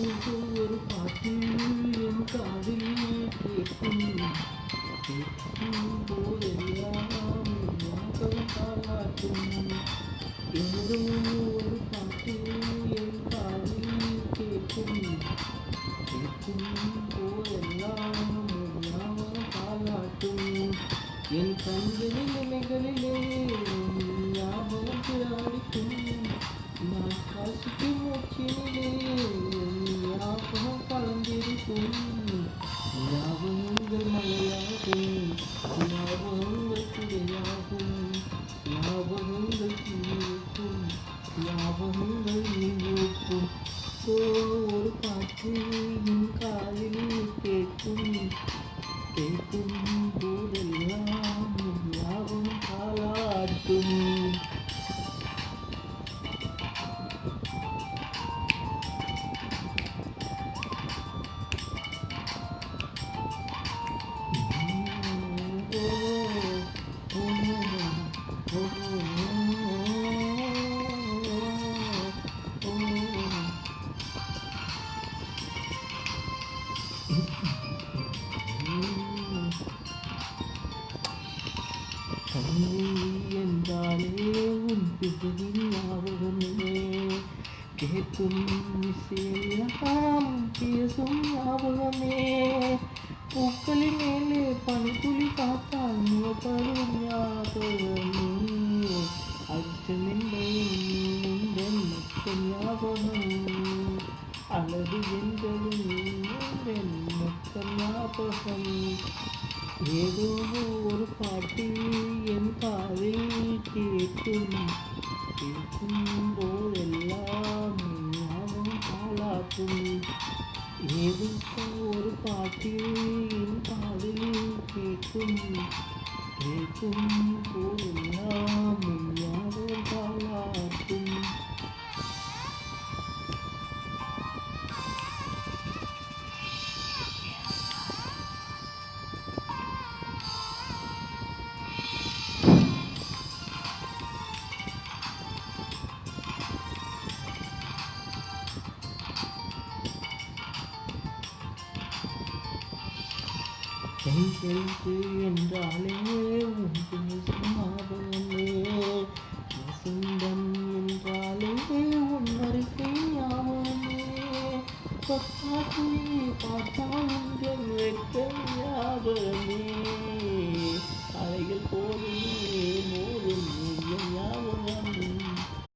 ஒரு பாட்டு என் காதில் கேட்கும் போதெல்லாம் ஞாபகம் தாளாட்டும். ஏதோ ஒரு பாட்டு என் காதில் கேட்கும் போதெல்லாம் ஞாபகம் தாளாட்டும். என் கண்களில் இமைகளிலே ஞாபகம் திராடிக்கும். நான் சுவாசிக்கும் மூச்சினிலே ஞாபகம் கலந்திருக்கும். ஞாபகங்கள் மழையாகும், ஞாபகங்கள் குறையாகும், ஞாபகங்கள் தீர்க்கும், ஞாபகங்கள் நீங்கும். ஒரு பாட்டு என் காதில் கேட்கும் போதெல்லாம் ஞாபகம் தாளாட்டும். என்றாலே உன் பிறவின் ஞாபகமே கேட்கும் இசையெல்லாம் பேசும் ஞாபகமே. பூக்களின் மேலே பனித்துளி பார்த்தால் முகப்படும் ஞாபகமே. அச்சமென்பது உந்தன் மொத்த ஞாபகம், அழகு என்பது உந்தன் மொத்த ஞாபகம். ஏதோ ஒரு பாட்டு என் காதில் கேட்கும் போதெல்லாம் ஞாபகம் தாளாட்டும். ஏதோ ஒரு பாட்டு என் காதில் கேட்கும் போதெல்லாம் ஞாபகம் தாளாட்டும். எழுத்து என்றாலே உன் பேசும் ஞாபகமே. வசந்தம் என்றாலே உன் அறிக்கை ஞாபகமே. பத்தாக்குழி பார்த்தால் உங்கள் வெட்க ஞாபகமே. அலைகள் போதுமே மோதும் ஞாபகம்.